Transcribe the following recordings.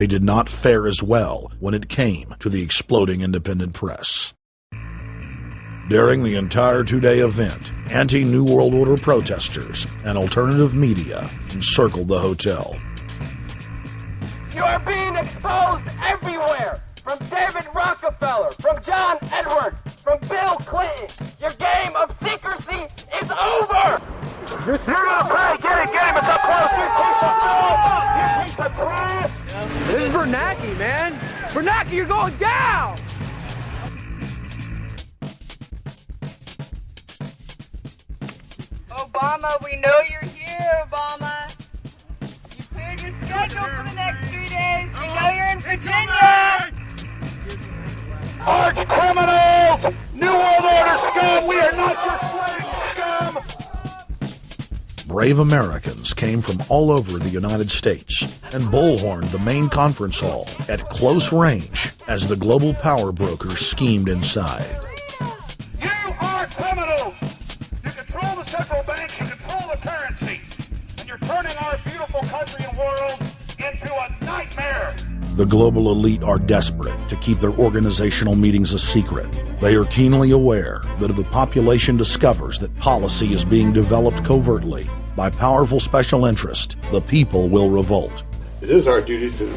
They did not fare as well when it came to the exploding independent press. During the entire two-day event, anti-New World Order protesters and alternative media encircled the hotel. You are being exposed everywhere! From David Rockefeller, from John Edwards, from Bill Clinton! Your game of secrecy is over! You're gonna play! Get him! It's up close! You piece of trash! This is Bernanke, man! Bernanke, you're going down! Obama, we know you're here, Obama. You cleared your schedule for the next 3 days. We know you're in Virginia. Arch criminals! New World Order scum! We are not your slave scum! Brave Americans came from all over the United States and bullhorned the main conference hall at close range as the global power brokers schemed inside. You are criminals! You control the central bank, you control the currency, and you're turning our beautiful country and world into a nightmare! The global elite are desperate to keep their organizational meetings a secret. They are keenly aware that if the population discovers that policy is being developed covertly by powerful special interest, the people will revolt. It is our duty to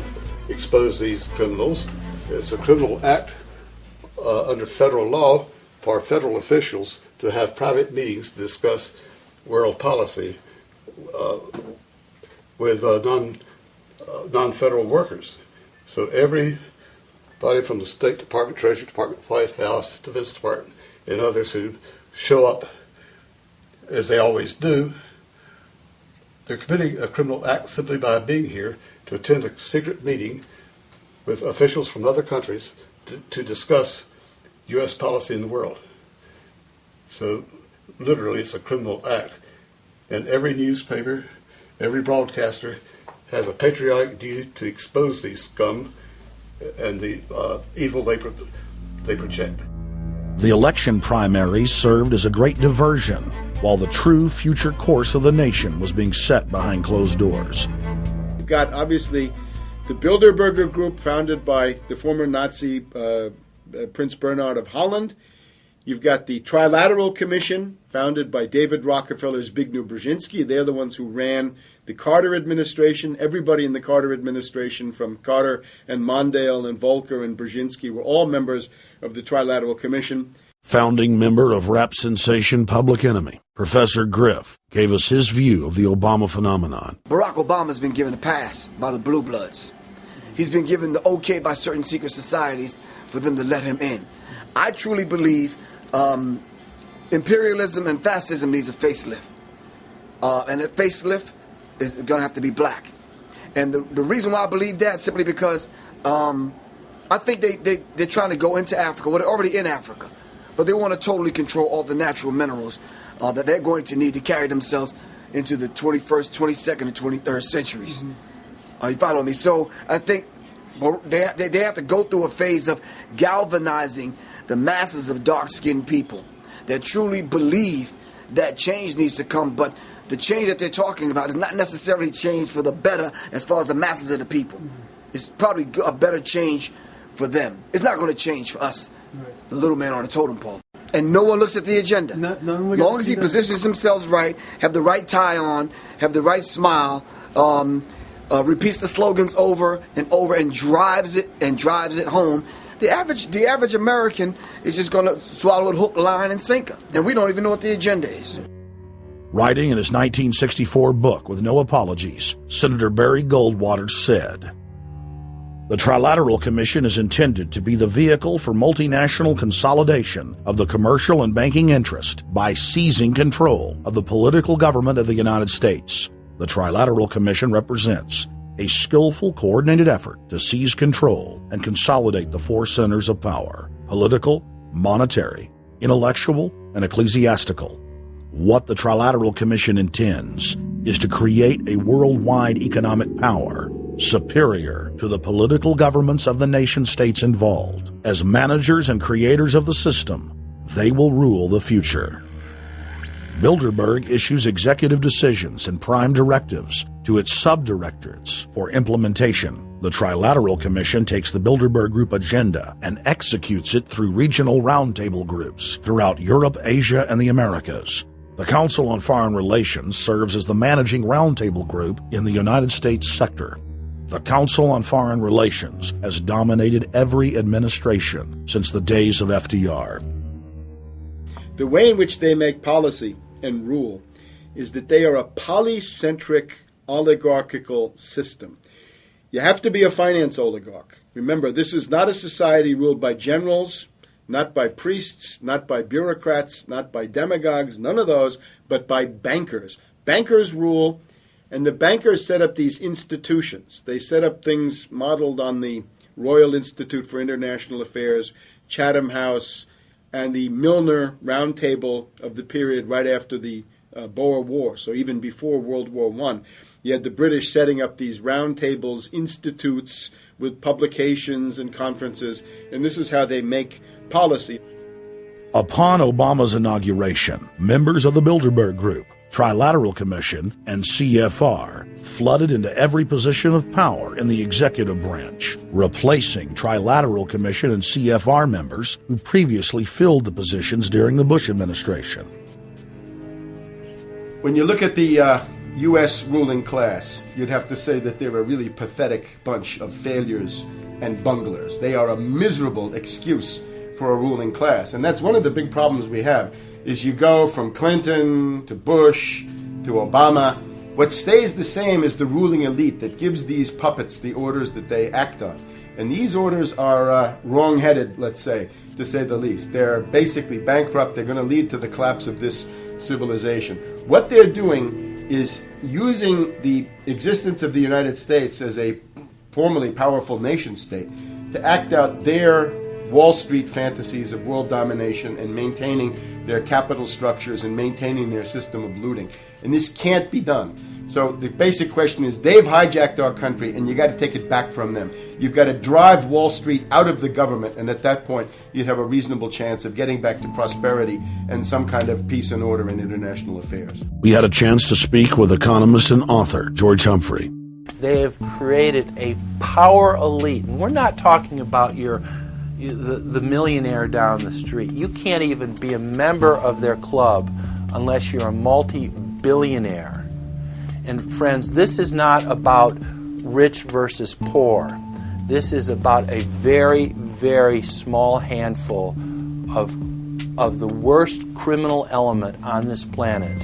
expose these criminals. It's a criminal act under federal law for federal officials to have private meetings to discuss world policy with non-federal workers. So everybody from the State Department, Treasury Department, White House, Defense Department, and others who show up, as they always do, they're committing a criminal act simply by being here to attend a secret meeting with officials from other countries to discuss U.S. policy in the world. So literally it's a criminal act. And every newspaper, every broadcaster has a patriotic duty to expose these scum and the evil they project. The election primaries served as a great diversion while the true future course of the nation was being set behind closed doors. You've got, obviously, the Bilderberger Group, founded by the former Nazi Prince Bernhard of Holland. You've got the Trilateral Commission, founded by David Rockefeller's Zbigniew Brzezinski. They're the ones who ran the Carter administration. Everybody in the Carter administration, from Carter and Mondale and Volcker and Brzezinski, were all members of the Trilateral Commission. Founding member of rap sensation Public Enemy, Professor Griff, gave us his view of the Obama phenomenon. Barack Obama's been given a pass by the Blue Bloods. He's been given the okay by certain secret societies for them to let him in. I truly believe imperialism and fascism needs a facelift. And that facelift is going to have to be black. And the reason why I believe that, simply because I think they're trying to go into Africa. Well, they're already in Africa. But they want to totally control all the natural minerals that they're going to need to carry themselves into the 21st, 22nd, and 23rd centuries. You follow me? So I think they have to go through a phase of galvanizing the masses of dark-skinned people that truly believe that change needs to come. But the change that they're talking about is not necessarily change for the better as far as the masses of the people. It's probably a better change for them. It's not going to change for us, the little man on the totem pole. And no one looks at the agenda. As long as he positions himself right, have the right tie on, have the right smile, repeats the slogans over and over and drives it home, the average American is just going to swallow it hook, line, and sinker. And we don't even know what the agenda is. Writing in his 1964 book, With No Apologies, Senator Barry Goldwater said, "The Trilateral Commission is intended to be the vehicle for multinational consolidation of the commercial and banking interest by seizing control of the political government of the United States. The Trilateral Commission represents a skillful, coordinated effort to seize control and consolidate the four centers of power: political, monetary, intellectual, and ecclesiastical. What the Trilateral Commission intends is to create a worldwide economic power superior to the political governments of the nation-states involved. As managers and creators of the system, they will rule the future." Bilderberg issues executive decisions and prime directives to its subdirectorates for implementation. The Trilateral Commission takes the Bilderberg Group agenda and executes it through regional roundtable groups throughout Europe, Asia, and the Americas. The Council on Foreign Relations serves as the managing roundtable group in the United States sector. The Council on Foreign Relations has dominated every administration since the days of FDR. The way in which they make policy and rule is that they are a polycentric oligarchical system. You have to be a finance oligarch. Remember, this is not a society ruled by generals, not by priests, not by bureaucrats, not by demagogues, none of those, but by bankers. Bankers rule, and the bankers set up these institutions. They set up things modeled on the Royal Institute for International Affairs, Chatham House, and the Milner Round Table of the period right after the Boer War, so even before World War I. You had the British setting up these round tables, institutes with publications and conferences, and this is how they make policy. Upon Obama's inauguration, members of the Bilderberg Group, Trilateral Commission, and CFR flooded into every position of power in the executive branch, replacing Trilateral Commission and CFR members who previously filled the positions during the Bush administration. When you look at the U.S. ruling class, you'd have to say that they're a really pathetic bunch of failures and bunglers. They are a miserable excuse for a ruling class. And that's one of the big problems we have, is you go from Clinton to Bush to Obama. What stays the same is the ruling elite that gives these puppets the orders that they act on. And these orders are wrong-headed, let's say, to say the least. They're basically bankrupt. They're going to lead to the collapse of this civilization. What they're doing is using the existence of the United States as a formerly powerful nation state to act out their Wall Street fantasies of world domination and maintaining their capital structures and maintaining their system of looting. And this can't be done. So the basic question is, they've hijacked our country and you got to take it back from them. You've got to drive Wall Street out of the government, and at that point you'd have a reasonable chance of getting back to prosperity and some kind of peace and order in international affairs. We had a chance to speak with economist and author George Humphrey. They have created a power elite. And we're not talking about the millionaire down the street. You can't even be a member of their club unless you're a multi-billionaire. And friends, this is not about rich versus poor. This is about a very, very small handful of the worst criminal element on this planet,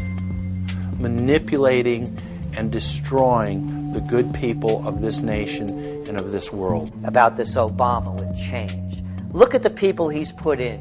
manipulating and destroying the good people of this nation and of this world. About this Obama with change. Look at the people he's put in